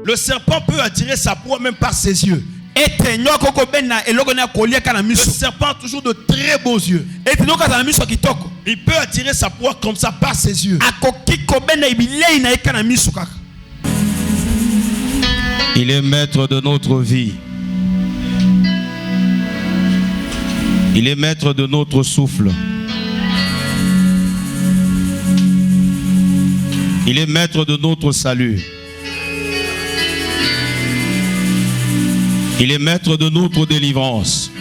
Le serpent peut attirer sa proie même par ses yeux. Le serpent a toujours de très beaux yeux. Il peut attirer sa proie comme ça par ses yeux. Il est maître de notre vie. Il est maître de notre souffle. Il est maître de notre salut. Il est maître de notre délivrance.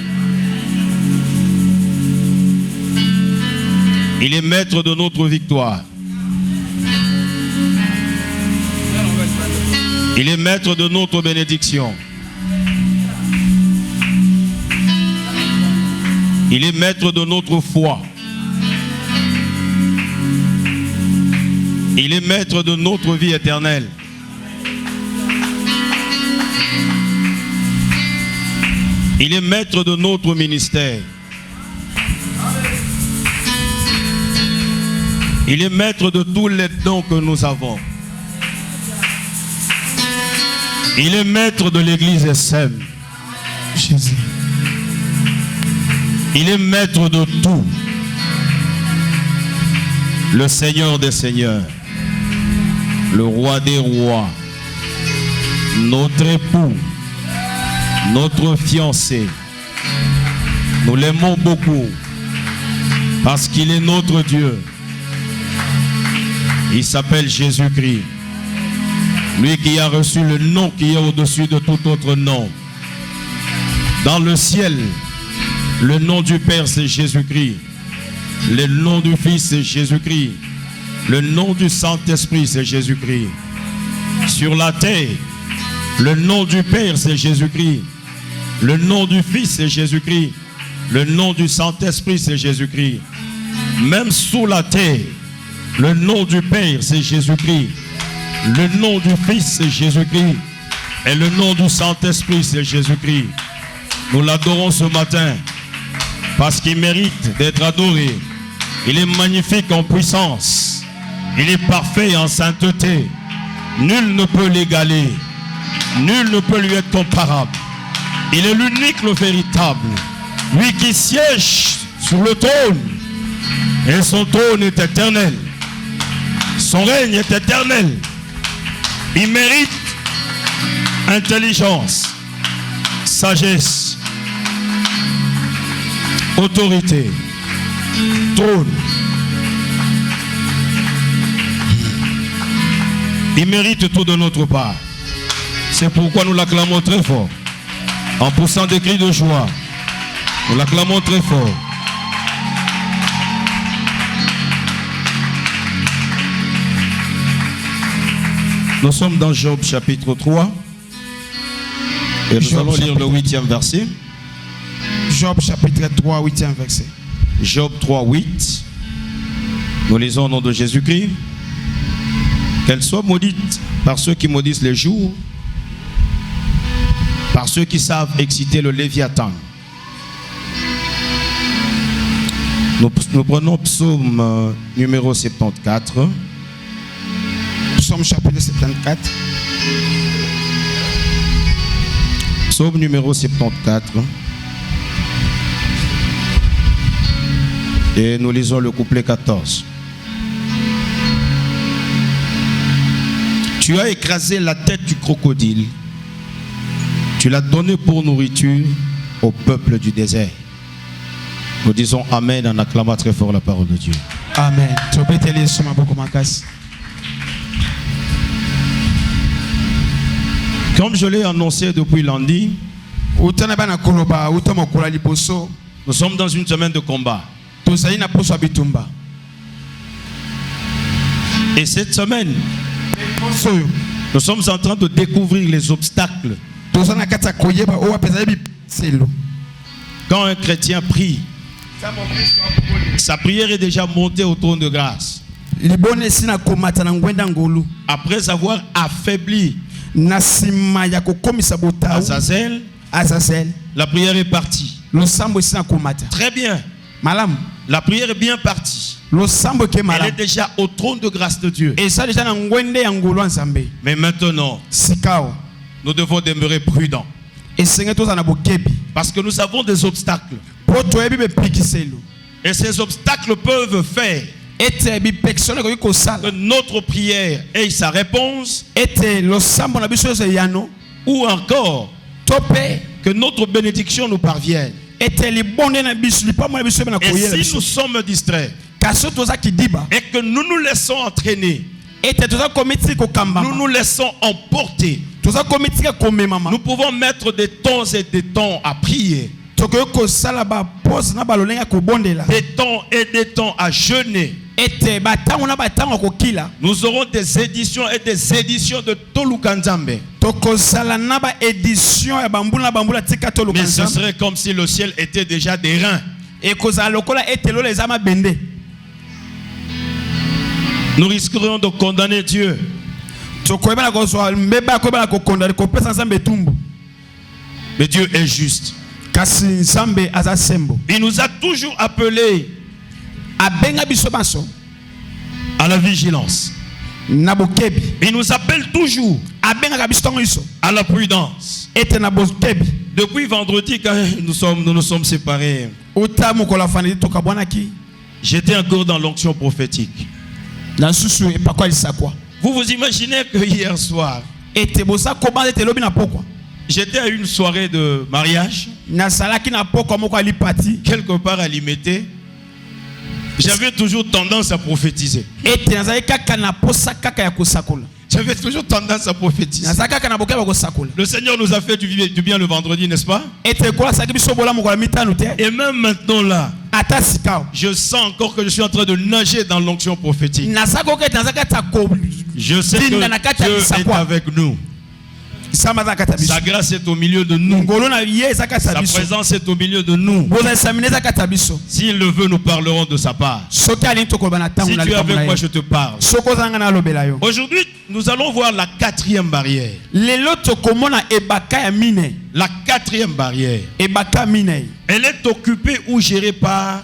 Il est maître de notre victoire. Il est maître de notre bénédiction. Il est maître de notre foi. Il est maître de notre vie éternelle. Il est maître de notre ministère. Il est maître de tous les dons que nous avons. Il est maître de l'église SM. Jésus. Il est maître de tout. Le Seigneur des Seigneurs. Le Roi des Rois. Notre époux. Notre fiancé. Nous l'aimons beaucoup. Parce qu'il est notre Dieu. Il s'appelle Jésus-Christ. Lui qui a reçu le nom qui est au-dessus de tout autre nom. Dans le ciel, le nom du Père c'est Jésus-Christ. Le nom du Fils c'est Jésus-Christ. Le nom du Saint-Esprit c'est Jésus-Christ. Sur la terre, le nom du Père c'est Jésus-Christ. Le nom du Fils c'est Jésus-Christ. Le nom du Saint-Esprit c'est Jésus-Christ. Même sous la terre, le nom du Père c'est Jésus-Christ. Le nom du Fils c'est Jésus-Christ. Et le nom du Saint-Esprit c'est Jésus-Christ. Nous l'adorons ce matin parce qu'il mérite d'être adoré. Il est magnifique en puissance. Il est parfait en sainteté. Nul ne peut l'égaler. Nul ne peut lui être comparable. Il est l'unique, le véritable. Lui qui siège sur le trône. Et son trône est éternel. Son règne est éternel. Il mérite intelligence, sagesse, autorité, trône. Il mérite tout de notre part. C'est pourquoi nous l'acclamons très fort. En poussant des cris de joie, nous l'acclamons très fort. Nous sommes dans Job chapitre 3 et nous allons lire le 8e verset. Job chapitre 3, 8e verset. Job 3, 8. Nous lisons au nom de Jésus-Christ. Qu'elle soit maudite par ceux qui maudissent les jours, par ceux qui savent exciter le Léviathan. Nous prenons psaume numéro 74. Psaume chapitre 74. Psaume numéro 74. Et nous lisons le couplet 14. Tu as écrasé la tête du crocodile. Tu l'as donné pour nourriture au peuple du désert. Nous disons Amen en acclamant très fort la parole de Dieu. Amen. Comme je l'ai annoncé depuis lundi, nous sommes dans une semaine de combat. Et cette semaine, nous sommes en train de découvrir les obstacles. Quand un chrétien prie, sa prière est déjà montée au trône de grâce. Après avoir affaibli Azazel, la prière est partie. Très bien. La prière est bien partie. losambo ke Elle est malamu déjà au trône de grâce de Dieu. eza deja na ngwende ya ngolu ya nzambe Mais maintenant, sikawa nous devons demeurer prudents. esenge tozala na bokebi Parce que nous avons des obstacles. po toyebi bepikiselo Et ces obstacles peuvent faire ete bipekiselo ekoki que kosala notre prière ait sa réponse, ete losambo na biso eza yano ou encore to mpe que notre bénédiction nous parvienne. ete libonde na biso lipamo na biso ebe na Et koyela si biso nous sommes distraits kasi toza kidiba et que nous nous laissons entraîner, ete toza komitiki nous kokambama nous laissons emporter, toza komitiki komemama nous pouvons mettre des temps et des temps à prier, tokoki kosala bapose na balolenge ya kobondela des temps et des temps à jeûner. ete batango na batango ya kokila Nous aurons des éditions et des éditions de Toluka Nzambe. tokozala na baédition ya bambula na bambula tika toluka Mais ce nzambe serait comme si le ciel était déjà des reins. ekozala lokola ete lolo eza mabende Nous risquerions de condamner Dieu. tokoyebana kozwa mbeba koyebana kokondana kopesa nzambe etumbu Mais Dieu est juste. kasi nzambe aza sembo Il nous a toujours appelés abenga biso baso à la vigilance. na bokebi Il nous appelle toujours abengaka biso ntango nyonso à la prudence. ete na bokebi Depuis vendredi, quand nous nous sommes séparés, uta mokolo afandeli tokabwanaki j'étais encore dans l'onction prophétique. na susu epakwalisa kwa Vous vous imaginez que hier soir, ete boza kobanza ete elobi na pokwa j'étais à une soirée de mariage, nasalaki na pokwa moko alipati quelque part à Limité. J'avais toujours tendance à prophétiser. ete nazali kaka na posa kaka ya kosakola J'avais toujours tendance à prophétiser. nazali kaka na bokebi ya kosakola Le Seigneur nous a fait du bien le vendredi, n'est-ce pas? ete ekolasaki biso bola mokolo ya mitano te Et même maintenant là, ata sika je sens encore que je suis en train de nager dans l'onction prophétique. nazaki oke ete nazali kati ya Je sais que Dieu est avec nous. samba aza kati ya biso Sa grâce est au milieu de nous. ngolo na ye eza kati ya Sa biso présence est au milieu de nous. bozalisamine eza kati ya biso S'il le veut, nous parlerons de sa part. soki alingi tokoloba na ntango Si na tu es likambo avec na moi, ye je te parle. soki ozanga na alobela yo Aujourd'hui, nous allons voir la quatrième barrière. lelo tokomona ebaka ya mine La quatrième barrière. ebaka mine Elle est occupée ou gérée par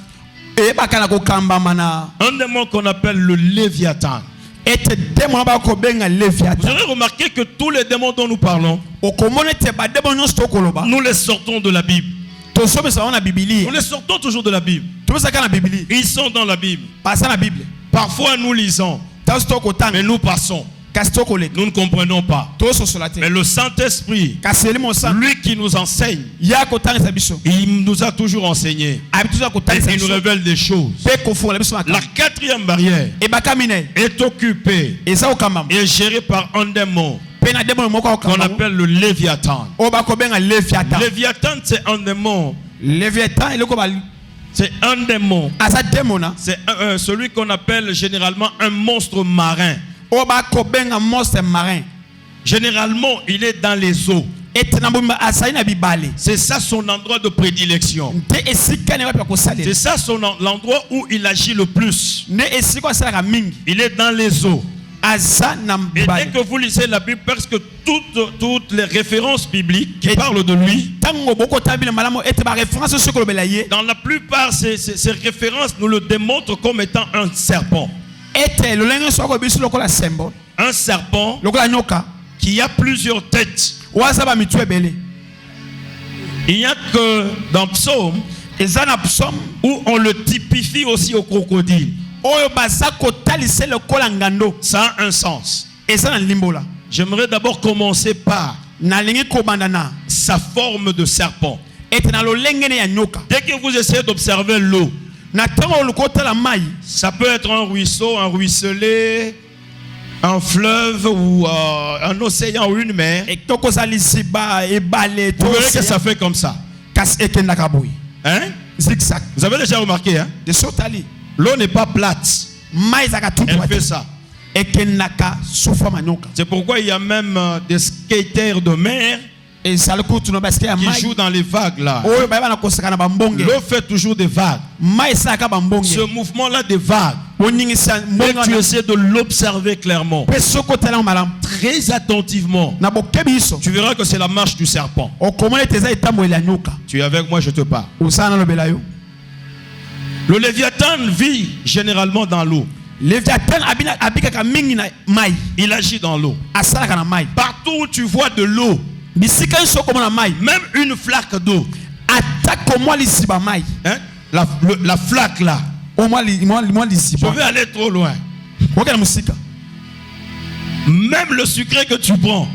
eyebaka na kokambama na un démon qu'on appelle le Léviathan. ete demo na bakobenga Vous leviata avez remarqué que tous les démons dont nous parlons, okomona ete bademo nyonso tokoloba nous les sortons de la Bible. tosomisa bango na bibilia Nous les sortons toujours de la Bible. tobisaka na bibilia Ils sont dans la Bible. pasa na bible Parfois nous lisons, tanso tokotanga mais nous passons. kasi tokoleka Nous ne comprenons pas. tososola te Mais le Saint-Esprit, kasi eli mosantu lui qui nous enseigne, ya kotangisa biso il nous a toujours enseigné. abi toza Et kotangisa il nous biso révèle des choses. mpe kofungola biso La makambo quatrième barrière ebaka mine est occupée eza kokambama et gérée par un démon mpe na demo moko qu'on kokambama appelle le Léviathan. oyo bakobenga leviata Léviathan, c'est un démon. leviatan eloko C'est un démon. aza demo na C'est celui qu'on appelle généralement un monstre marin. oyo bakobenga monstre marin Généralement, il est dans les eaux. ete na bomba azali na bibale C'est ça son endroit de prédilection. nte esika ne wapi ya C'est kosalela ça l'endroit où il agit le plus. ne esika asalaka mingi Il est dans les eaux. aza na Et dès bibale que vous lisez la Bible, parce que toutes les références bibliques qui parlent de lui, ntango bokotala bile malamu ete baréférence nyonso kolobela ye dans la plupart, ces références nous le démontrent comme étant un serpent. ete lolenge nyonso akoyebi biso lokola sembo Un serpent lokola nyoka qui a plusieurs têtes. oyo aza bamitu ebele Il n'y a que dans Psaume eza na psaume où on le typifie aussi au crocodile. oyo baza kotalisa lokola ngando Ça a un sens. eza na limbola J'aimerais d'abord commencer par nalingi kobanda na sa forme de serpent. ete na lolenge ne ya nyoka Dès que vous essayez d'observer l'eau, na ntango oluki otala mai ça peut être un ruisseau, un ruisselet, un fleuve ou un océan ou une mer. etoko eza liziba ebale Vous verrez que ça fait comme ça. kasi ekendaka boye Hein? zigzag Vous avez déjà remarqué, hein? de so otali L'eau n'est pas plate. mai ezalaka Elle tutu fait ça. ekendaka sufa manyoka C'est pourquoi il y a même des skaters de mer ezali kutu na basike ya qui mai jouent dans les vagues là. oyo bayeba na kosaka na bambonge L'eau fait toujours des vagues. mai esalaka bambonge Ce mouvement-là des vagues, oningisa et mbonge tu wana essaies de l'observer clairement, mpe soki otala malamu très attentivement. na bokebi biso Tu verras que c'est la marche du serpent. okomona ete eza etamboeli ya nyoka Tu es avec moi, je te parle. osala nalobela yo Le Léviathan vit généralement dans l'eau. Léviathan abikaka mingi na mai. Il agit dans l'eau. Asalaka na mai. Partout où tu vois de l'eau, Bisika nso komo na mai. même une flaque d'eau, Atako moi lisiba mai. hein, la flaque là, O moi je lisiba. vais aller trop loin. Okana musika. Même le sucre que tu prends,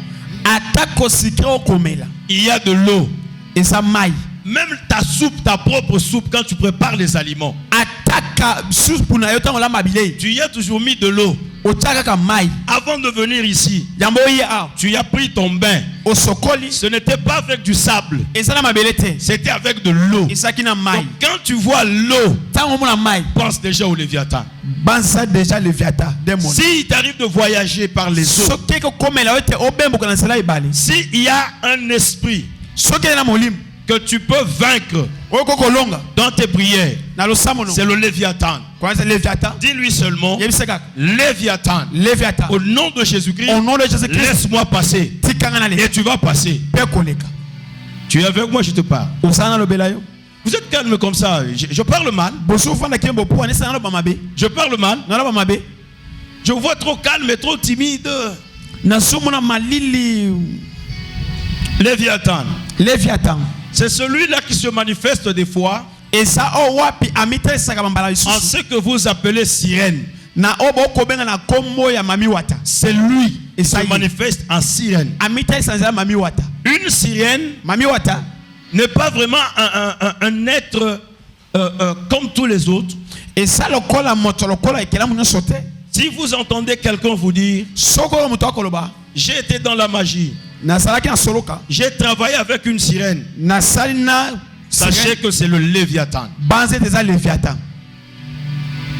Atako sikra okomela. il y a de l'eau. Esa mai. Même ta soupe, ta propre soupe, quand tu prépares les aliments, Ataka soupe na yo tango la mabile. tu y as toujours mis de l'eau. Otaka ka mai. Avant de venir ici, Yambo ye a. tu as pris ton bain. Osokoli. Ce n'était pas avec du sable, Esa na mabile te. c'était avec de l'eau. Esa kina mai. Donc quand tu vois l'eau, Tango mo na mai. pense déjà au Léviathan. Bansa déjà Léviathan démon. S'il t'arrive de voyager par les eaux, Soki ko komela ote obembo kana sala ibali. s'il y a un esprit Soki na molim. que tu peux vaincre Oko kolonga. dans tes prières, Na lo samono. c'est le Léviathan. Kwa c'est Léviathan. Dis-lui seulement, Yebiseka. Léviathan, Léviathan. au nom de Jésus-Christ, Au nom de Jésus-Christ. laisse-moi passer. Tikanga na le. Et tu vas passer. Pe koleka. Tu es avec moi, je te parle. Osana lo belayo. Vous êtes calme comme ça. Je parle mal. Bosu fanda kembo po ani sana lo bamabe. Je parle mal. Na lo bamabe. Je vous vois trop calme et trop timide. Na sumu na malili. Léviathan, Léviathan. c'est celui-là qui se manifeste des fois Esa o wapi amita saka bambala en isusu. ce que vous appelez sirène. Na obo kobenga na kombo ya mami wata. C'est lui qui ça y se est. manifeste en sirène. Amita sanza mami wata. Une sirène Mami wata. n'est pas vraiment un être comme tous les autres. Esa lokola moto lokola ekela muno sote. Si vous entendez quelqu'un vous dire, Soko moto akoloba. j'ai été dans la magie, Na salaki na soloka. j'ai travaillé avec une sirène, Na salina. sachez que c'est le Léviathan. Banze déjà Léviathan.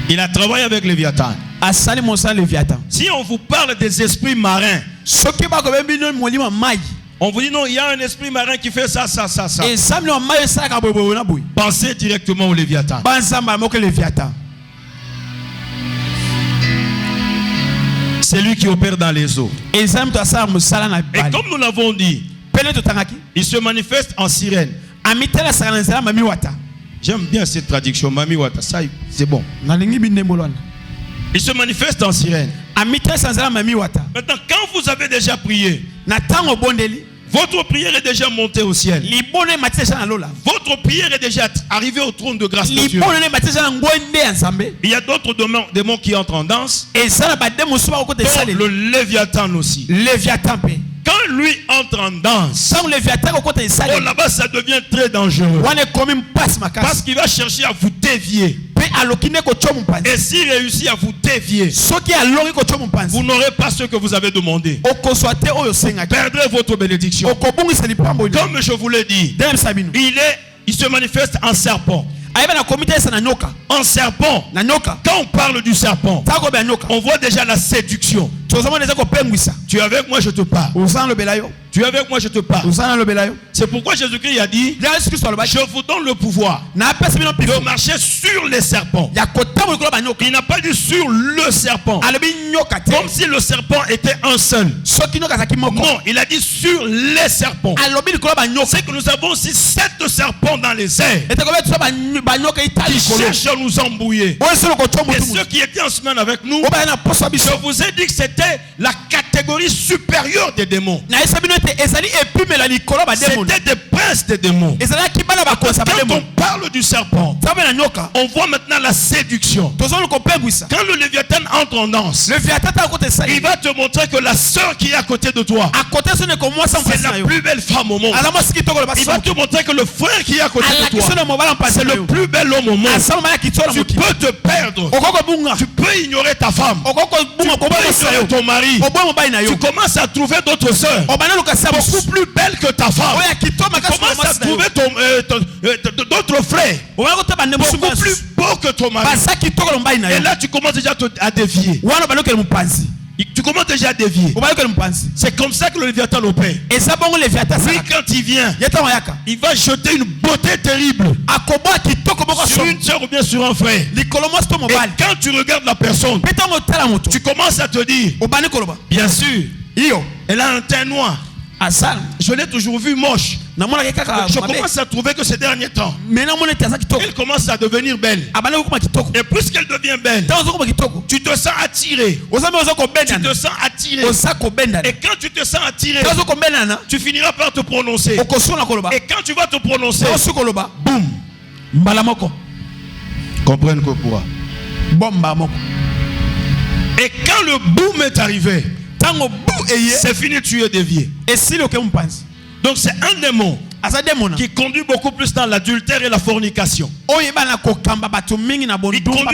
Il a travaillé avec Léviathan. Asali monsa Léviathan. Si on vous parle des esprits marins, Soki ba ko bembi no molima mai. on vous dit non, il y a un esprit marin qui fait ça, ça, ça, ça. Et samli no mai saka bobo na boy. Pensez directement au Léviathan. Banza ma moko Léviathan. C'est lui qui opère dans les eaux. Et sam to asala musala na Et bali. comme nous l'avons dit, Pele to tangaki. il se manifeste en sirène. Amitela saka na nzela mami wata. J'aime bien cette traduction, Mami Wata, ça c'est bon. Na lingi binde molwana. Il se manifeste en sirène. Amitela sanzela mami wata. Maintenant, quand vous avez déjà prié, Na tango bondeli. votre prière est déjà montée au ciel. Libone matisa na lola. Votre prière est déjà arrivée au trône de grâce de Dieu. Libone matisa na ngwende ya nzambe. Il y a d'autres démons qui entrent en danse. Et ça na bademo suba ko te Dont sale. le Léviathan aussi. Léviathan pe. Quand lui entre en danse, Sans Léviathan ko te oh, sale. là-bas ça devient très dangereux. Wane komi mpasi makasi. Parce qu'il va chercher à vous dévier. Pe alokine ko chomu mpanzi. Et s'il réussit à vous dévier, Soki alongi ko chomu mpanzi. vous n'aurez pas ce que vous avez demandé. Okoswa te oyo sengaki. Perdrez votre bénédiction. Okobungisa lipambo ni. Comme je vous l'ai dit, Dem sabino. il se manifeste en serpent. Ayeba na komite esa na nyoka. En serpent. Na nyoka. Quand on parle du serpent, Tako be nyoka. on voit déjà la séduction. Tozoma neza ko pengwisa. Tu es avec moi, je te parle. Ozana lo belayo. Tu es avec moi, je te parle. Ozana lo belayo. C'est pourquoi Jésus-Christ a dit, Yesu Kristo aloba. je vous donne le pouvoir Na pesa bino de pifo. marcher sur les serpents. Ya kotambo likolo ba nyoka. Il n'a pas dit sur le serpent. Alobi nyoka te. Comme si le serpent était un seul. Soki nyoka zaki moko. Non, il a dit sur les serpents. Alobi likolo ba nyoka. C'est que nous avons aussi 7 serpents dans les airs Ete ko betu ba nyoka itali qui kolo. cherchent à nous embrouiller. Oyo solo ko chombo Et tumu. ceux qui étaient en semaine avec nous, Oba na poso biso. je vous ai dit que c'était la catégorie supérieure des démons. Na esa bino te ezali epimela likolo ba demon. C'était des princes des démons. Ezali kibala ba konsa ba Quand demon. on parle du serpent, Sabe na nyoka. on voit maintenant la séduction. Tozona ko pengwisa. Quand le Léviathan entre en danse, Léviathan ta ko te sale. il va te montrer que la sœur qui est à côté de toi, A côté sone ko mwasa c'est mpasi na la yo. plus belle femme au monde. Ala mwasi kitoko ba Il va te montrer que le frère qui est à côté de Ala toi, kisono mobala mpasi c'est na le yo. plus bel homme au monde. Asala maya kitoko Tu moki. peux te perdre. Okoko bunga. Tu peux ignorer ta femme. Okoko bunga ko Tu peux bunga sa ignorer yo. ton mari. Obo mobali na yo. Tu commences à trouver d'autres sœurs Obana lukasa beaucoup plus belles que ta femme. Oya kitoko Tu makasi commences à mwasi na yo. trouver d'autres frères Obana ko taba ndemo beaucoup suba. plus beaux que ton mari. Basa kitoko lombali na Et yo. là, tu commences déjà à dévier. Wana bano ke mpanzi. Tu commences déjà à dévier. Obana ke mpanzi. C'est comme ça que le Léviathan opère. Eza bongo Léviathan Lui, sa. quand il vient, Yeta wayaka. il va jeter une beauté terrible Akobo kitoko boko sur so. une sœur ou bien sur un frère. Likolo mwasi to Et mobali. quand tu regardes la personne, Peta mo tala moto. tu commences à te dire, Obani koloba. bien sûr, Iyo. elle a un teint noir. Asala. Je l'ai toujours vu moche. Je commence à trouver que ces derniers temps, elle commence à devenir belle. Et puisqu'elle devient belle, tu te sens attiré. Tu te sens attiré. Et quand tu te sens attiré, tu finiras par te prononcer. Et quand tu vas te prononcer, boum. Comprenne que pourra. Et quand le boom est arrivé, c'est fini, tu es dévié. Donc c'est un démon qui conduit beaucoup plus dans l'adultère et la fornication. Il conduit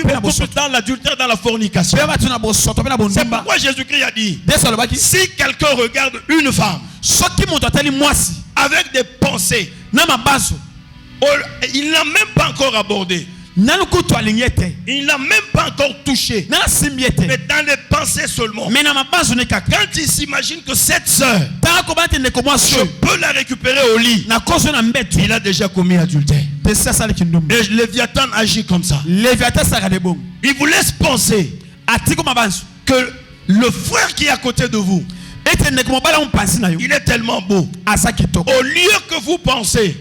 beaucoup plus dans l'adultère et dans la fornication. C'est pourquoi Jésus-Christ a dit, si quelqu'un regarde une femme avec des pensées, il n'a même pas encore abordé. Il n'a même pas encore touché. Mais dans les pensées seulement. Quand il s'imagine que cette sœur, je peux la récupérer au lit, il a déjà commis adultère. Et Léviathan agit comme ça. Il vous laisse penser que le frère qui est à côté de vous, il est tellement beau. Au lieu que vous pensez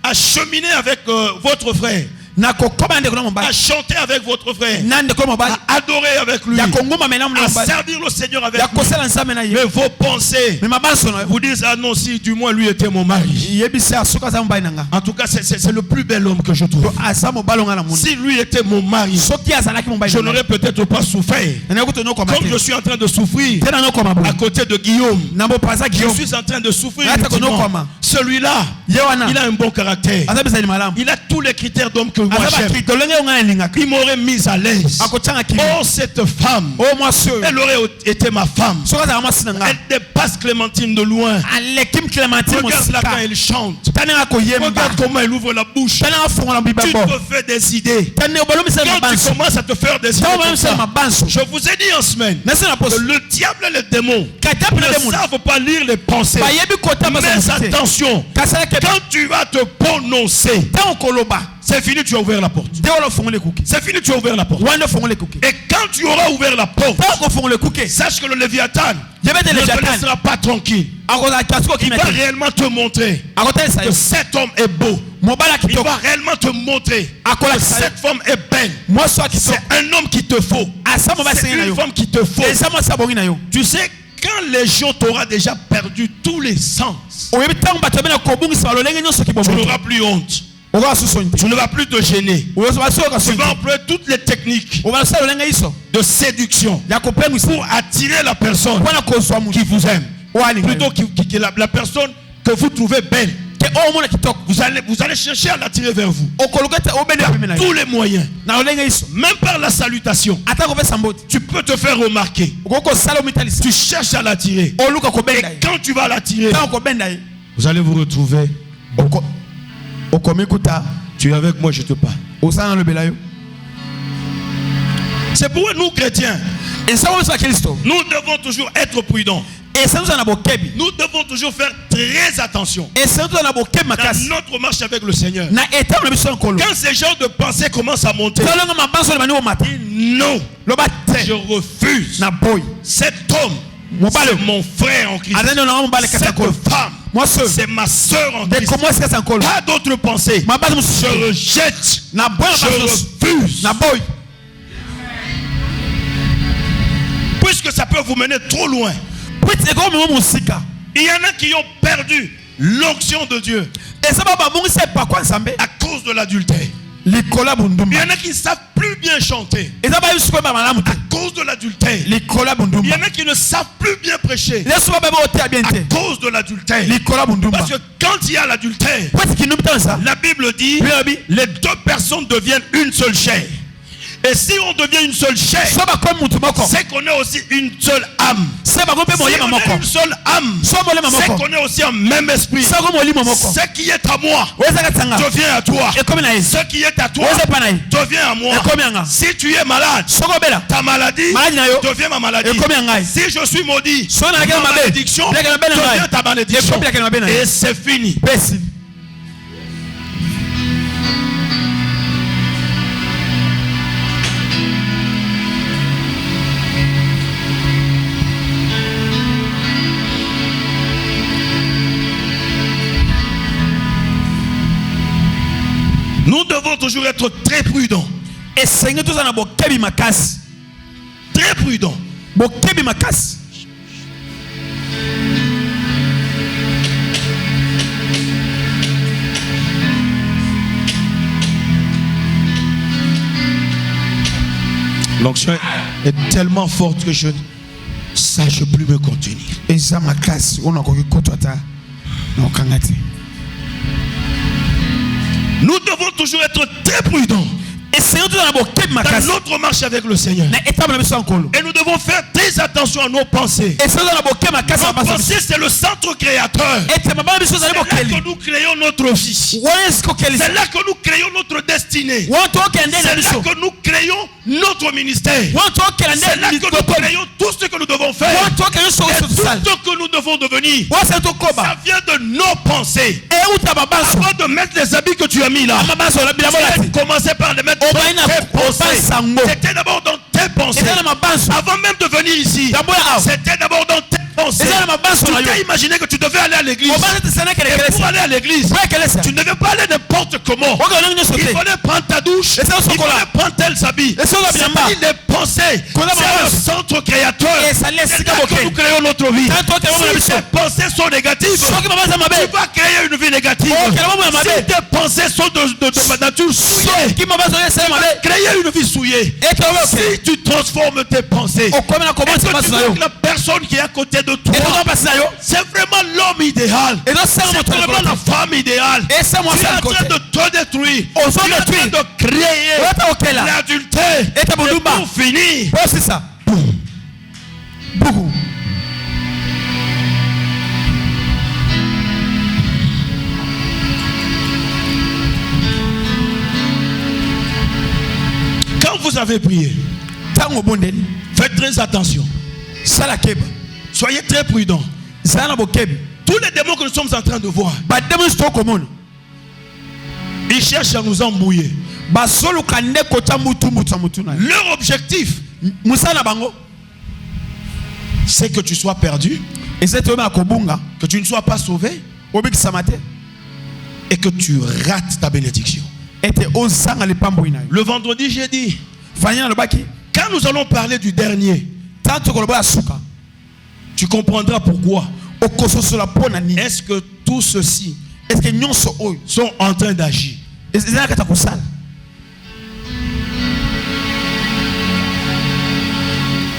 à cheminer avec votre frère, à chanter avec votre frère, à adorer avec lui, à servir le Seigneur avec lui. Mais vos pensées vous disent, ah non, si du moins lui était mon mari. En tout cas, c'est le plus bel homme que je trouve. Si lui était mon mari, je n'aurais peut-être pas souffert comme je suis en train de souffrir à côté de Guillaume. Je suis en train de souffrir. Celui-là, il a un bon caractère. Il a tous les critères d'homme que moi j'aime. Il m'aurait mis à l'aise. Oh, cette femme, elle aurait été ma femme. Elle dépasse Clémentine de loin. Regarde-la quand elle chante. Regarde comment elle ouvre la bouche. Tu te fais des idées. Quand tu commences à te faire des idées, je vous ai dit en semaine que le diable et les démons ne savent pas lire les pensées. Mais attention, quand tu vas te prononcer, c'est fini, tu as ouvert la porte. C'est fini, tu as ouvert la porte. Et quand tu auras ouvert la porte, sache que le Léviathan ne te laissera pas tranquille. Il va réellement te montrer que cet homme est beau. Il va réellement te montrer que cette femme est belle. C'est un homme qui te faut. C'est une femme qui te faut. Tu sais, quand les gens t'auront déjà perdu tous les sens, tu n'auras plus honte. Tu ne vas plus te gêner. Tu vas employer toutes les techniques de séduction pour attirer la personne qui vous aime. Plutôt que la personne que vous trouvez belle. Vous allez chercher à l'attirer vers vous. Tous les moyens. Même par la salutation. Tu peux te faire remarquer. Tu cherches à l'attirer. Et quand tu vas l'attirer, vous allez vous retrouver. Tu es avec moi, je te parle. C'est pour nous chrétiens. Nous devons toujours être prudents. Nous devons toujours faire très attention dans notre marche avec le Seigneur. Quand ces genres de pensées commencent à monter, non, je refuse. Cet homme, c'est mon frère en Christ. Cette femme, c'est ma soeur en Christ. Pas d'autres pensées. Je rejette. Je refuse. Puisque ça peut vous mener trop loin. Il y en a qui ont perdu l'onction de Dieu à cause de l'adultère. Il y en a qui ne savent plus bien chanter à cause de l'adultère. Il y en a qui ne savent plus bien prêcher à cause de l'adultère. Parce que quand il y a l'adultère, la Bible dit les deux personnes deviennent une seule chair. Et si on devient une seule chair, c'est qu'on est aussi une seule âme. Si on est une seule âme, c'est qu'on est aussi un même esprit. Ce qui est à moi devient à toi. Ce qui est à toi devient à moi. Si tu es malade, ta maladie devient ma maladie. Si je suis maudit, ma malédiction devient ta malédiction. Et c'est fini. toujours être très prudents. Et Seigneur tout ça na bokebi makasi. Très prudents. Bokebi makasi. L'onction est tellement forte que je ne sache plus me contenir. Et ça makasi on a koki kotota. Non kangati. Nous devons toujours être très prudents dans notre marche avec le Seigneur. Et nous devons faire très attention à nos pensées. Nos pensées, c'est le centre créateur. C'est là que nous créons notre vie. C'est là que nous créons notre destinée. C'est là que nous créons notre ministère. C'est là que nous créons tout ce que nous devons faire. Et tout ce que nous devons devenir. Ça vient de nos pensées. Avant de mettre les habits que tu as mis là, tu as commencé par les mettre dans tes pensées. C'était d'abord dans tes pensées. Avant même de venir ici, c'était d'abord dans tes pensées. Tu t'es imaginé que tu devais aller à l'église. Et pour aller à l'église, tu ne devais pas aller n'importe comment. Il fallait prendre ta douche. Il fallait prendre tel habit. C'est les pensées. C'est le centre créateur. C'est là que nous créons notre vie. Si tes pensées sont négatives, tu vas créer une vie négative. Si tes pensées sont de nature souillée, tu vas créer une vie souillée. Si tu transformes tes pensées, la personne qui est à côté de toi, c'est vraiment l'homme idéal. C'est vraiment la femme idéale. Tu es en train de te détruire. Tu es en train de créer l'adultère. Et pour finir, c'est ça. Quand vous avez prié, faites très attention. Soyez très prudents. Tous les démons que nous sommes en train de voir, ils cherchent à nous embrouiller. Leur objectif, c'est que tu sois perdu, que tu ne sois pas sauvé, et que tu rates ta bénédiction. Le vendredi, j'ai dit, quand nous allons parler du dernier, tu comprendras pourquoi. Est-ce que tous ceux-ci sont en train d'agir?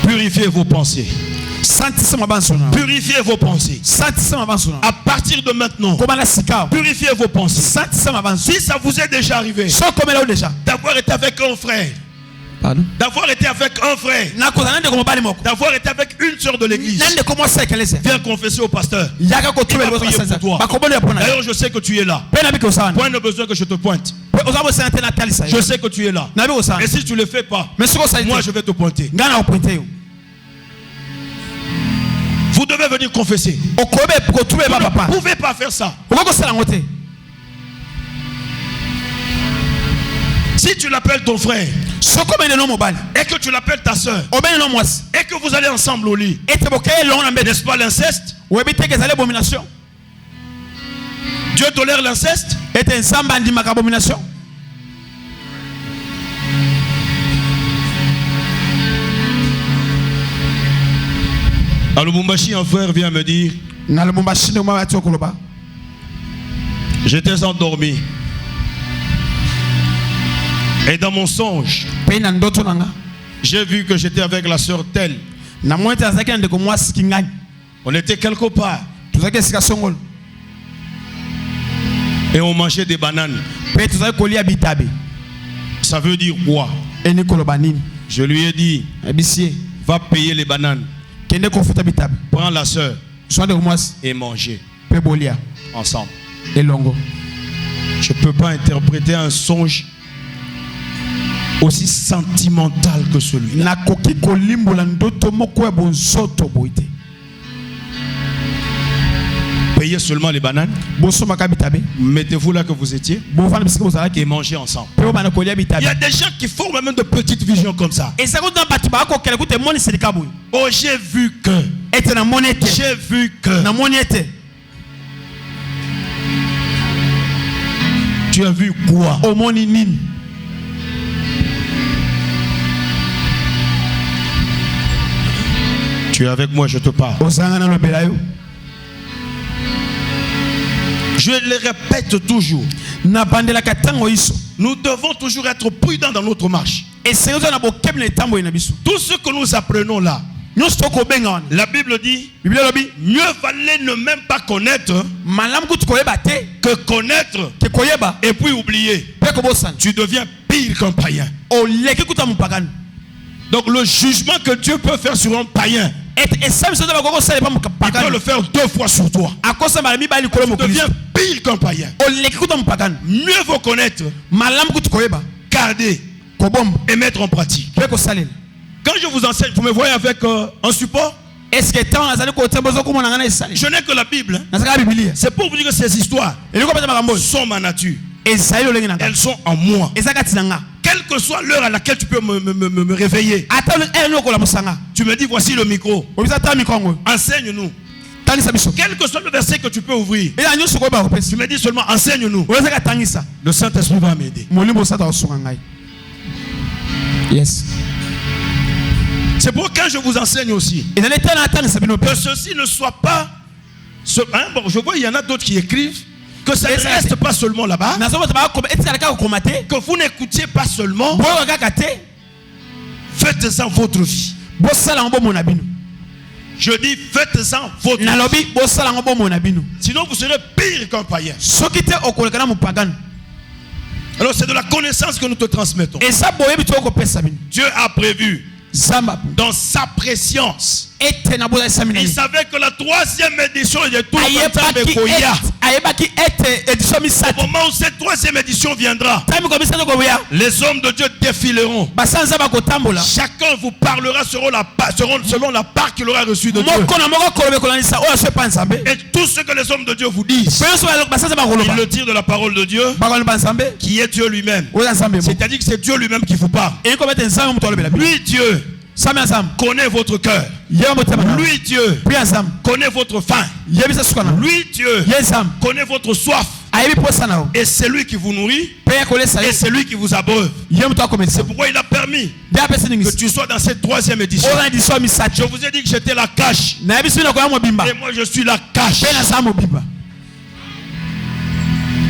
Purifiez vos pensées. Purifiez vos pensées. À partir de maintenant, purifiez vos pensées. Si ça vous est déjà arrivé d'avoir été avec un frère, d'avoir été avec un frère, d'avoir été avec une sœur de l'église, viens confesser au pasteur. Il va prier pour toi. D'ailleurs, je sais que tu es là. Point de besoin que je te pointe. Je sais que tu es là. Et si tu ne le fais pas, moi je vais te pointer. Vous devez venir confesser. Vous ne pouvez pas faire ça. Si tu l'appelles ton frère et que tu l'appelles ta soeur et que vous allez ensemble au lit, n'est-ce pas l'inceste? Dieu tolère l'inceste? À Lubumbashi, un frère vient me dire, j'étais endormi. Et dans mon songe, j'ai vu que j'étais avec la sœur telle. On était quelque part. Et on mangeait des bananes. Ça veut dire quoi? Je lui ai dit, va payer les bananes. Prends la sœur et mangez ensemble. Je ne peux pas interpréter un songe aussi sentimental que celui-là. Payez seulement les bananes. Mettez-vous là que vous étiez et mangez ensemble. Il y a des gens qui font même de petites visions comme ça. Oh, j'ai vu que. J'ai vu que. Tu as vu quoi? Tu es avec moi, je te parle. Je le répète toujours. Nous devons toujours être prudents dans notre marche. Tout ce que nous apprenons là, la Bible dit, mieux valait ne même pas connaître que connaître et puis oublier. Tu deviens pire qu'un païen. Donc le jugement que Dieu peut faire sur un païen, il peut le faire 2 fois sur toi. Tu deviens pire qu'un païen. Mieux vaut connaître, garder et mettre en pratique. Quand je vous enseigne, vous me voyez avec un support? Je n'ai que la Bible. C'est pour vous dire que ces histoires sont ma nature. Elles sont en moi. Quelle que soit l'heure à laquelle tu peux me réveiller, tu me dis voici le micro. Enseigne-nous. Quel que soit le verset que tu peux ouvrir, tu me dis seulement enseigne-nous. Le Saint-Esprit va m'aider. Yes. C'est pour quand je vous enseigne aussi, que ceci ne soit pas bon, je vois il y en a d'autres qui écrivent que ça ne reste pas seulement là-bas, que vous n'écoutiez pas seulement, faites-en votre vie. Je dis faites-en votre vie. Sinon vous serez pire qu'un païen. Alors c'est de la connaissance que nous te transmettons. Dieu a prévu dans sa préscience. Il savait que la 3e édition de tout le au moment où cette 3e édition viendra, les hommes de Dieu défileront. Chacun vous parlera selon la part qu'il aura reçue de Dieu. Et tout ce que les hommes de Dieu vous disent, ils le tirent de la parole de Dieu, qui est Dieu lui-même. C'est-à-dire que c'est Dieu lui-même qui vous parle. Lui, Dieu, connaît votre cœur. Lui, Dieu, connaît votre faim. Lui, Dieu, connaît votre soif. Et c'est lui qui vous nourrit. Et c'est lui qui vous abreuve. C'est pourquoi il a permis que tu sois dans cette 3e édition. Je vous ai dit que j'étais la cache. Et moi je suis la cache.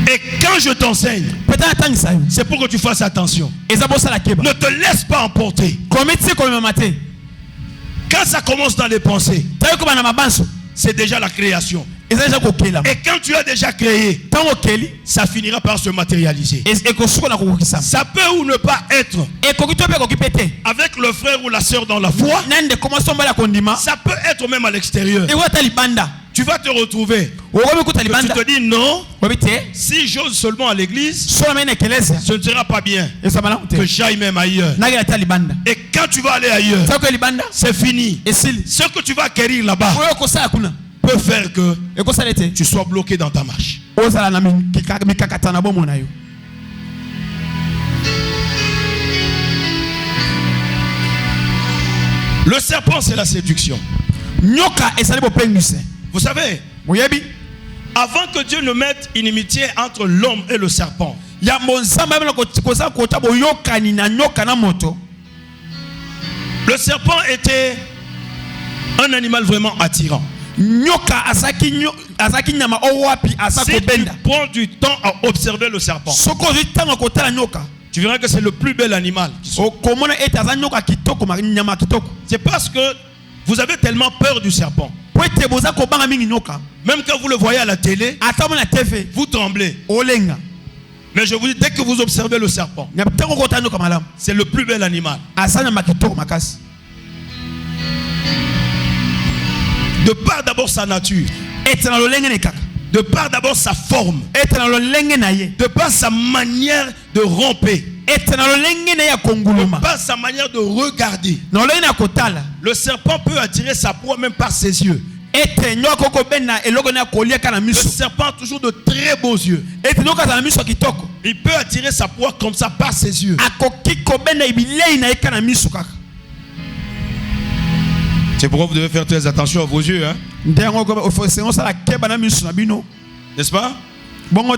Et quand je t'enseigne, c'est pour que tu fasses attention. Ne te laisse pas emporter. Quand ça commence dans les pensées, c'est déjà la création. Et quand tu as déjà créé, ça finira par se matérialiser. Ça peut ou ne pas être avec le frère ou la soeur dans la foi. Ça peut être même à l'extérieur. Tu vas te retrouver. Tu te dis non. Si j'ose seulement à l'église, ce ne sera pas bien que j'aille même ailleurs. Et quand tu vas aller ailleurs, c'est fini. Ce que tu vas acquérir là-bas peut faire que tu sois bloqué dans ta marche. Le serpent, c'est la séduction. Vous savez, avant que Dieu ne mette inimitié entre l'homme et le serpent, le serpent était un animal vraiment attirant. Si tu prends du temps à observer le serpent, tu verras que c'est le plus bel animal. C'est parce que vous avez tellement peur du serpent. Même quand vous le voyez à la télé, vous tremblez. Mais je vous dis, dès que vous observez le serpent, c'est le plus bel animal. De par d'abord sa nature, de par d'abord sa forme, de par sa manière de ramper, de par sa manière de regarder, le serpent peut attirer sa proie même par ses yeux. Le serpent a toujours de très beaux yeux. Il peut attirer sa proie comme ça par ses yeux. C'est pourquoi vous devez faire très attention à vos yeux. Hein? N'est-ce pas? Vous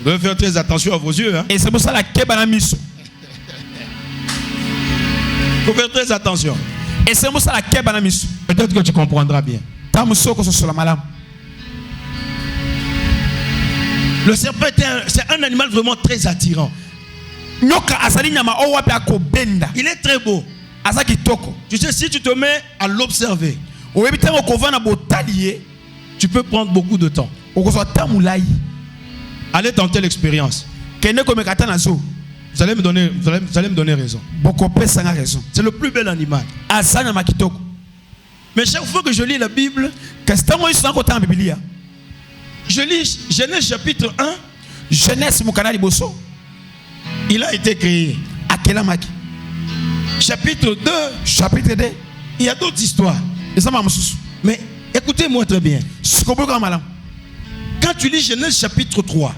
devez faire très attention à vos yeux. Hein? Il faut faire très attention. Peut-être que tu comprendras bien. Le serpent c'est un animal vraiment très attirant. Il est très beau. Tu sais, si tu te mets à l'observer, tu peux prendre beaucoup de temps. Allez tenter l'expérience. Vous allez me donner raison. C'est le plus bel animal. Mais chaque fois que je lis la Bible, je lis Genèse chapitre 1. Il a été créé. Chapitre 2. Il y a d'autres histoires. Mais écoutez-moi très bien. Quand tu lis Genèse chapitre 3,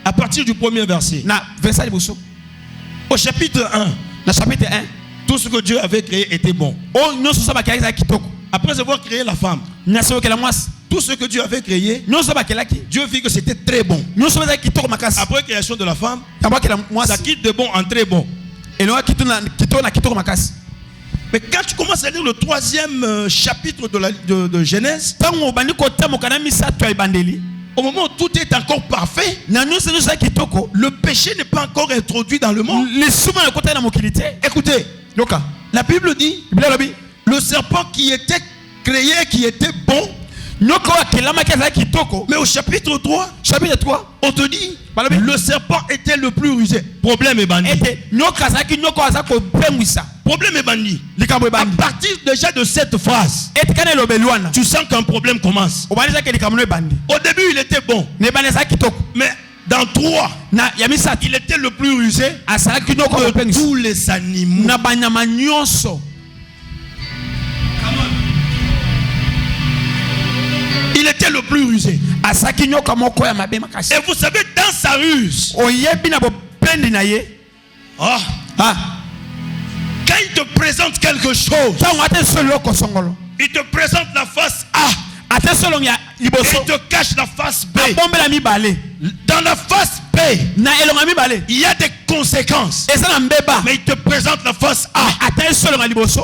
à partir du premier verset, au chapitre 1, tout ce que Dieu avait créé était bon. Après avoir créé la femme, tout ce que Dieu avait créé, Dieu vit que c'était très bon. Après création de la femme, ça quitte de bon en très bon. Mais quand tu commences à lire le 3e chapitre de Genèse, au moment où tout est encore parfait, le péché n'est pas encore introduit dans le monde. Écoutez, la Bible dit, le serpent qui était créé, qui était bon, mais au chapitre 3, on te dit, le serpent était le plus rusé. Problème est banni. Problème est banni. À partir déjà de cette phrase, tu sens qu'un problème commence. Au début, il était bon. Mais dans 3, il était le plus rusé de tous les animaux. Il était le plus rusé. Et vous savez, dans sa ruse, quand il te présente quelque chose, il te présente la face A, et il te cache la face B. Dans la face B, il y a des conséquences, mais il te présente la face A.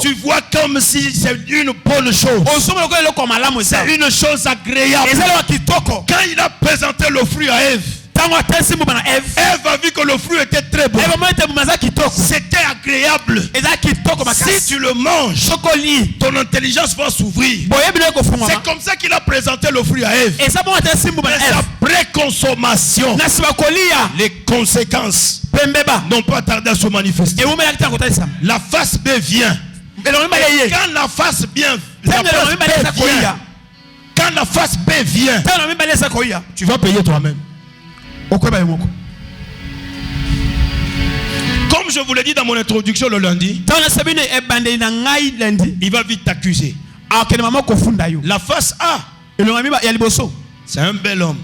Tu vois comme si c'est une bonne chose, c'est une chose agréable. Quand il a présenté le fruit à Ève, Ève a vu que le fruit était très bon. C'était agréable. Si tu le manges, ton intelligence va s'ouvrir. C'est comme ça qu'il a présenté le fruit à Ève. Mais après consommation, les conséquences n'ont pas tardé à se manifester. La face B vient. Et quand la face B vient, quand la face B vient, tu vas payer toi-même. Comme je vous l'ai dit dans mon introduction le lundi, il va vite t'accuser. La face A, c'est un bel homme.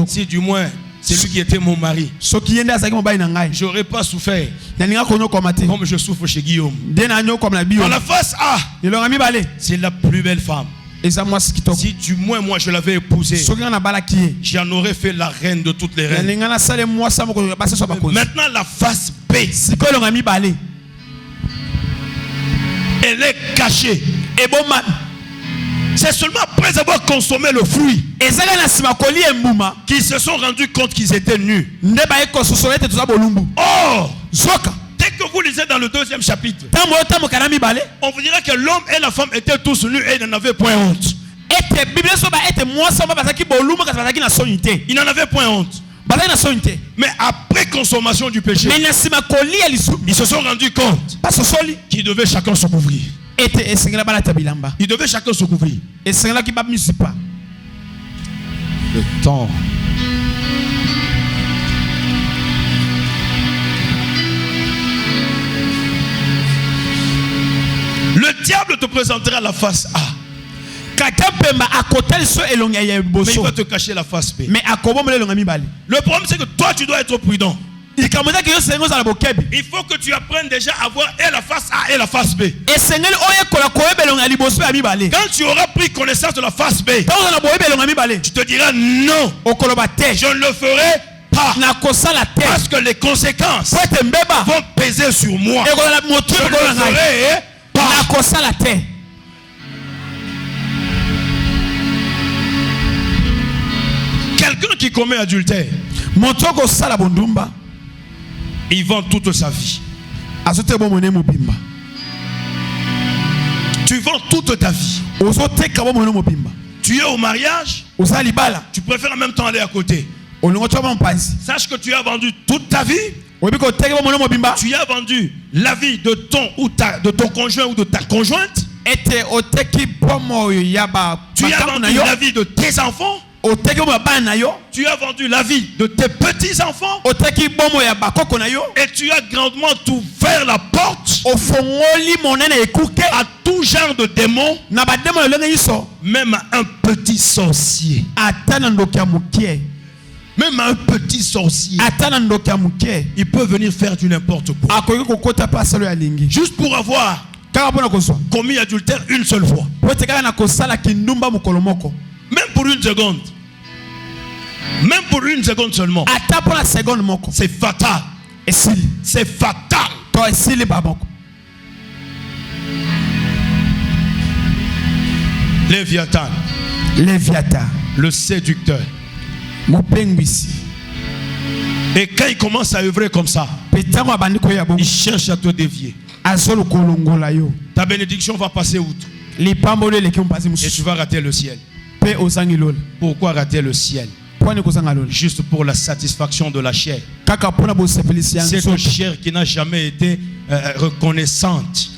Si du moins c'est lui qui était mon mari, j'aurais pas souffert comme je souffre chez Guillaume. Dans la face A, c'est la plus belle femme. Si du moins moi je l'avais épousée, j'en aurais fait la reine de toutes les reines. Maintenant la face B, elle est cachée. C'est seulement après avoir consommé le fruit qu'ils se sont rendus compte qu'ils étaient nus. Oh, dès que vous lisez dans le 2e chapitre, on vous dira que l'homme et la femme étaient tous nus et ils n'en avaient point honte. Ils n'en avaient point honte. Mais après consommation du péché, ils se sont rendus compte qu'ils devaient chacun se couvrir. Ils devaient chacun se couvrir. Le temps. Le diable te présentera la face A, mais il va te cacher la face B. Le problème c'est que toi tu dois être prudent. Il faut que tu apprennes déjà à voir et la face A et la face B. Quand tu auras pris connaissance de la face B, tu te diras non, je ne le ferai pas. pas. Parce que les conséquences vont peser sur moi. Je ne ferai pas. Quelqu'un qui commet adultère, il vend toute sa vie. Tu vends toute ta vie. Tu es au mariage, tu préfères en même temps aller à côté. Sache que tu as vendu toute ta vie. Tu as vendu la vie de ton conjoint ou de ta conjointe. Tu as vendu la vie de tes enfants. Tu as vendu la vie de tes petits-enfants. Et tu as grandement ouvert la porte à tout genre de démons, même à un petit sorcier. Même un petit sorcier, il peut venir faire du n'importe quoi. Juste pour avoir commis adultère une seule fois. Même pour une seconde. Même pour une seconde seulement. C'est fatal. C'est fatal. Léviathan. Le séducteur. Et quand il commence à œuvrer comme ça, il cherche à te dévier. Ta bénédiction va passer outre. Et tu vas rater le ciel. Pourquoi rater le ciel? Juste pour la satisfaction de la chair. Cette chair qui n'a jamais été reconnaissante.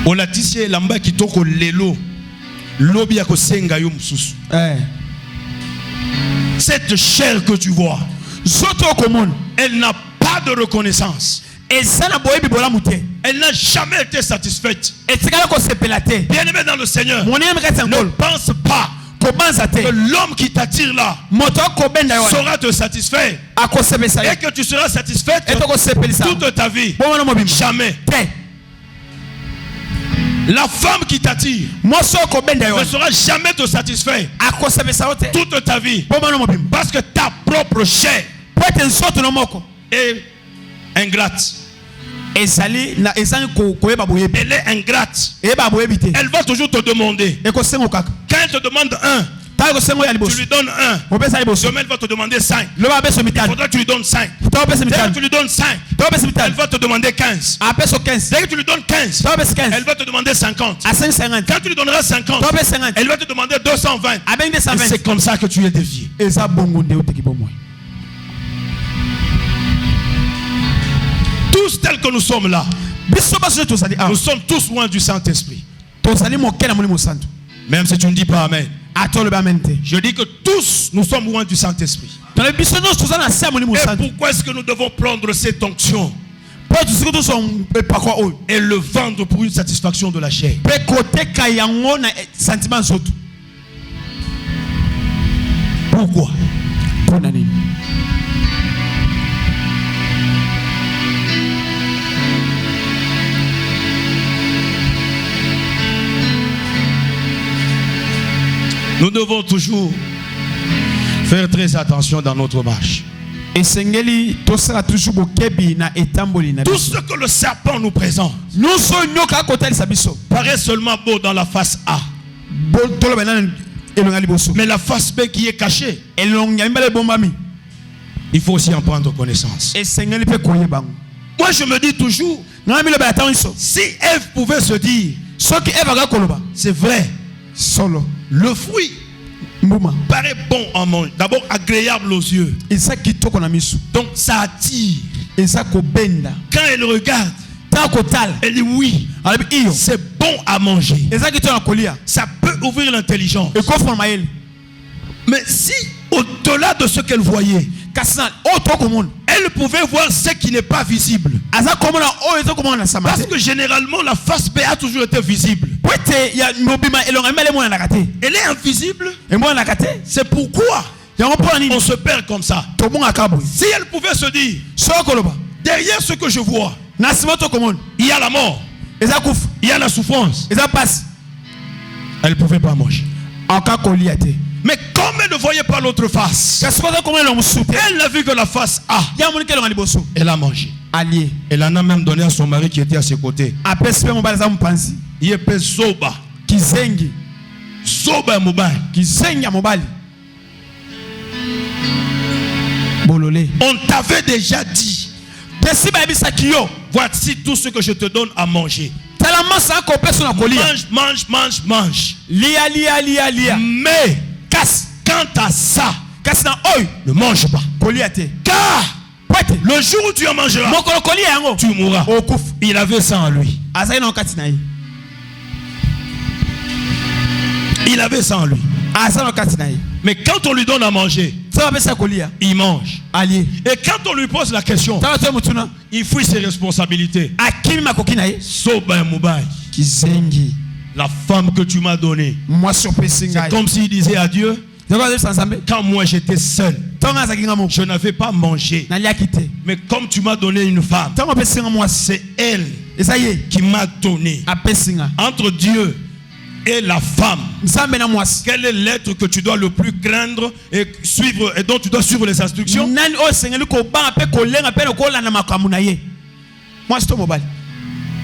Olatissie lamba kitoko lelo lobi akosenga yo mususu. Cette chair que tu vois, elle n'a pas de reconnaissance. Elle n'a jamais été satisfaite. Bien-aimé dans le Seigneur, ne pense pas que l'homme qui t'attire là saura te satisfaire et que tu seras satisfaite toute ta vie. Jamais. La femme qui t'attire ne saura jamais te satisfaire toute ta vie. Parce que ta propre chair est ingrate. Elle est ingrate. Elle va toujours te demander. Quand elle te demande un, tu lui donnes un. Demain elle va te demander 5. Il faudra que tu lui donnes 5. Dès que tu lui donnes 5, elle va te demander 15. Dès que tu lui donnes 15, elle va te demander 50. Quand tu lui donneras 50, elle va te demander 220. Et c'est comme ça que tu es dévié. Tous tels que nous sommes là, nous sommes tous loin du Saint-Esprit. Même si tu ne dis pas Amen. Je dis que tous nous sommes loin du Saint-Esprit. Et pourquoi est-ce que nous devons prendre cette onction et le vendre pour une satisfaction de la chair? Pourquoi? Nous devons toujours faire très attention dans notre marche. Tout ce que le serpent nous présente paraît seulement beau dans la face A. Mais la face B qui est cachée, il faut aussi en prendre connaissance. Moi je me dis toujours, si Ève pouvait se dire, c'est vrai, le fruit paraît bon en manger, d'abord agréable aux yeux, donc ça attire. Quand elle regarde, elle dit oui, c'est bon à manger, ça peut ouvrir l'intelligence. Mais si au-delà de ce qu'elle voyait, elle pouvait voir ce qui n'est pas visible, parce que généralement la face B a toujours été visible. Elle est invisible. C'est pourquoi on se perd comme ça. Si elle pouvait se dire, derrière ce que je vois, il y a la mort, il y a la souffrance, elle ne pouvait pas manger. Mais comme elle ne voyait pas l'autre face, elle a vu que la face A, elle a mangé. Elle en a même donné à son mari qui était à ses côtés. Il est soba. Soba mobile. On t'avait déjà dit, voici tout ce que je te donne à manger. Mange. Mais quant à ça, ne mange pas. Car le jour où tu en mangeras, tu mourras. Il avait ça en lui. Il avait ça en lui. Mais quand on lui donne à manger, il mange. Et quand on lui pose la question, il fuit ses responsabilités. La femme que tu m'as donnée, c'est comme s'il disait à Dieu, quand moi j'étais seul, je n'avais pas mangé. Mais comme tu m'as donné une femme, c'est elle qui m'a donné. Entre Dieu et la femme, quel est l'être que tu dois le plus craindre et suivre, et dont tu dois suivre les instructions?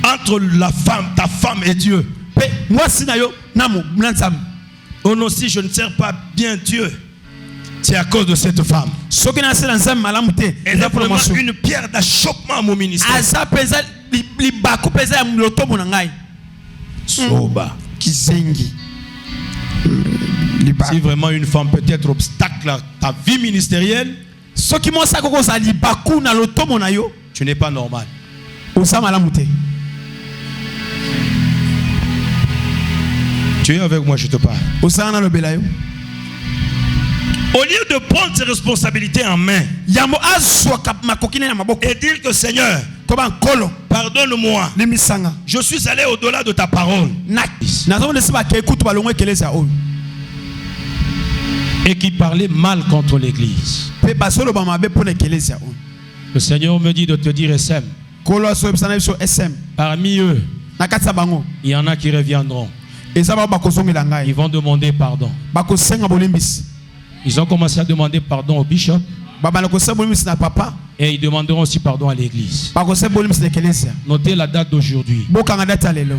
Entre la femme, ta femme et Dieu. Oh non, si je ne sers pas bien Dieu, c'est à cause de cette femme. Elle est vraiment une pierre d'achoppement à mon ministère. Soba. Si vraiment une femme peut être obstacle à ta vie ministérielle, tu n'es pas normal. Tu es avec moi, je te parle. Au lieu de prendre ses responsabilités en main et dire que Seigneur, pardonne-moi, je suis allé au-delà de ta parole, et qui parlait mal contre l'église, le Seigneur me dit de te dire SM. Parmi eux, il y en a qui reviendront. Ils vont demander pardon. Ils ont commencé à demander pardon au bishop. Et ils demanderont aussi pardon à l'église. Notez la date d'aujourd'hui.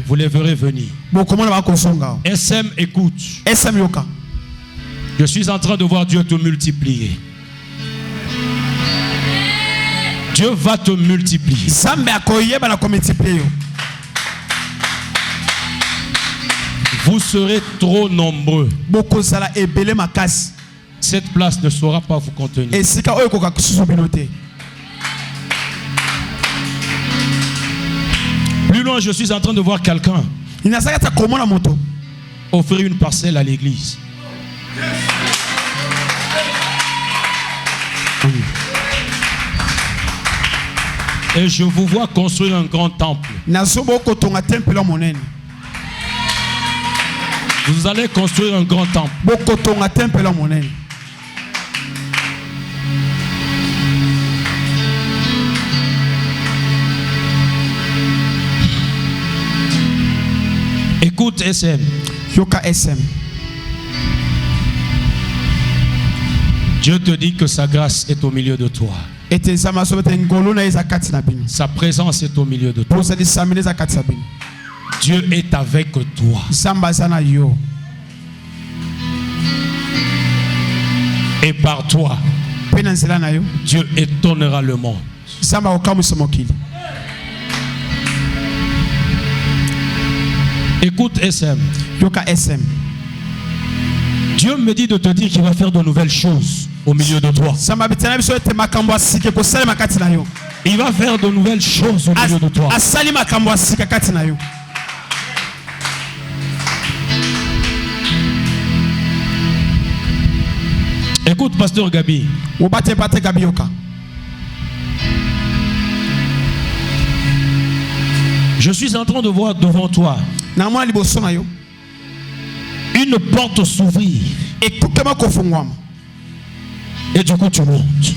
Vous les verrez venir. SM, écoute. Je suis en train de voir Dieu te multiplier. Dieu va te multiplier. Vous serez trop nombreux. Cette place ne saura pas vous contenir. Plus loin, je suis en train de voir quelqu'un offrir une parcelle à l'église. Et je vous vois construire un grand temple. Vous allez construire un grand temple. Écoute SM. Dieu te dit que sa grâce est au milieu de toi. Sa présence est au milieu de toi. Dieu est avec toi. Et par toi, Dieu étonnera le monde. Écoute SM. Dieu me dit de te dire qu'il va faire de nouvelles choses au milieu de toi. Il va faire de nouvelles choses au milieu de toi. Écoute, pasteur Gabi. Je suis en train de voir devant toi Une porte s'ouvrit. Et du coup tu montes.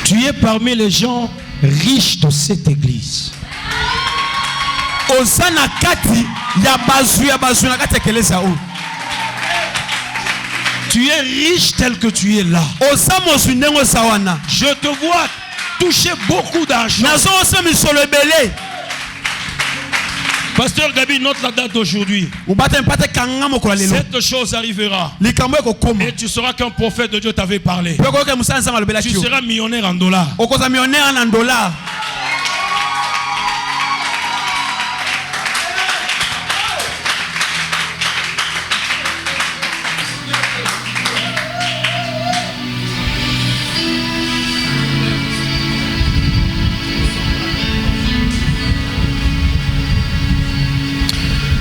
Tu es parmi les gens riches de cette église. Tu es riche tel que tu es là. Je te vois toucher beaucoup d'argent. Pasteur Gabi, note la date d'aujourd'hui. Cette chose arrivera. Et tu sauras qu'un prophète de Dieu t'avait parlé. Tu seras millionnaire en dollars.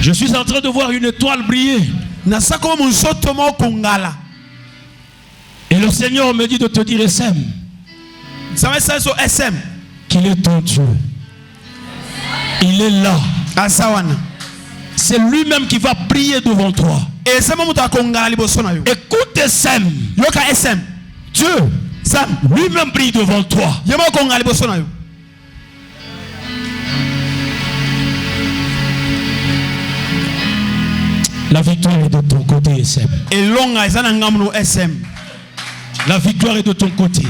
Je suis en train de voir une étoile briller. Et le Seigneur me dit de te dire SM. Qu'il est ton Dieu. Il est là. C'est lui-même qui va briller devant toi. Écoute SM. Dieu lui-même brille devant toi. La victoire est de ton côté, SM. La victoire est de ton côté.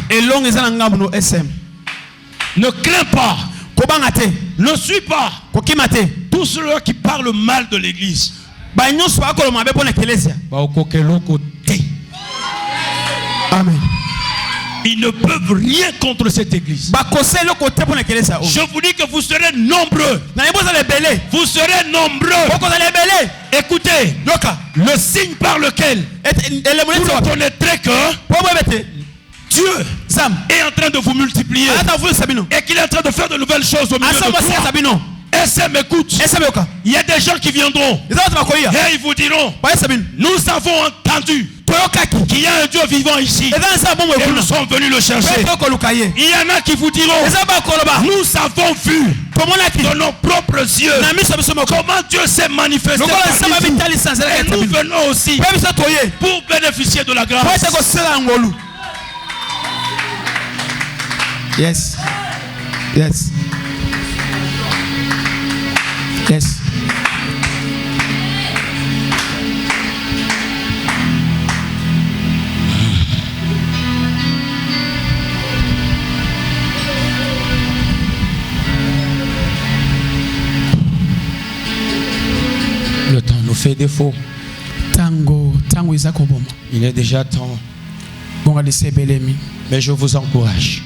Ne crains pas. Ne suis pas tous ceux qui parlent mal de l'église. Amen. Ils ne peuvent rien contre cette église. Je vous dis que vous serez nombreux. Vous serez nombreux. Écoutez, le signe par lequel vous reconnaîtrez que Dieu est en train de vous multiplier et qu'il est en train de faire de nouvelles choses au milieu de toi. SM, écoute, il y a des gens qui viendront et ils vous diront, nous avons entendu qu'il y a un Dieu vivant ici et nous sommes venus le chercher. Il y en a qui vous diront, nous avons vu de nos propres yeux comment Dieu s'est manifesté et nous venons aussi pour bénéficier de la grâce. Yes. Yes. Yes. Le temps nous fait défaut. Tango izakoboma. Il est déjà temps. Mais je vous encourage.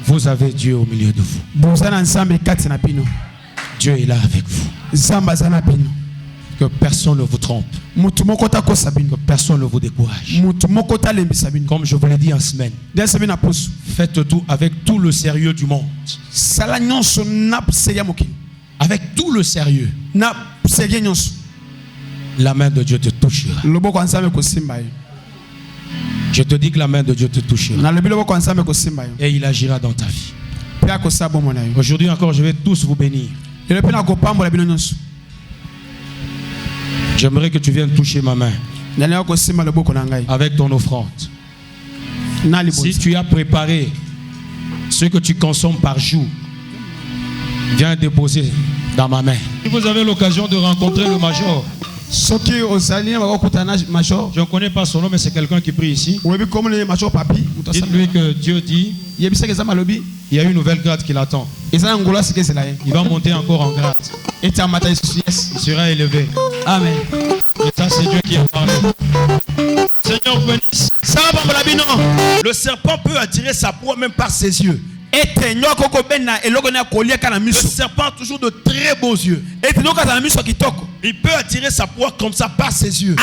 Vous avez Dieu au milieu de vous. Dieu est là avec vous. Que personne ne vous trompe. Que personne ne vous décourage. Comme je vous l'ai dit en semaine, faites tout avec tout le sérieux du monde. Avec tout le sérieux. La main de Dieu te touchera. Je te dis que la main de Dieu te touchera. Et il agira dans ta vie. Aujourd'hui encore, je vais tous vous bénir. J'aimerais que tu viennes toucher ma main avec ton offrande. Si tu as préparé ce que tu consommes par jour, viens déposer dans ma main. Si vous avez l'occasion de rencontrer le major, je ne connais pas son nom, mais c'est quelqu'un qui prie ici. Dites-lui que Dieu dit il y a une nouvelle grade qui l'attend. Il va monter encore en grade. Il sera élevé. Amen. Et ça, c'est Dieu qui a parlé. Seigneur, bénisse. Le serpent peut attirer sa proie même par ses yeux. Le serpent a toujours de très beaux yeux. Il peut attirer sa proie comme ça par ses yeux.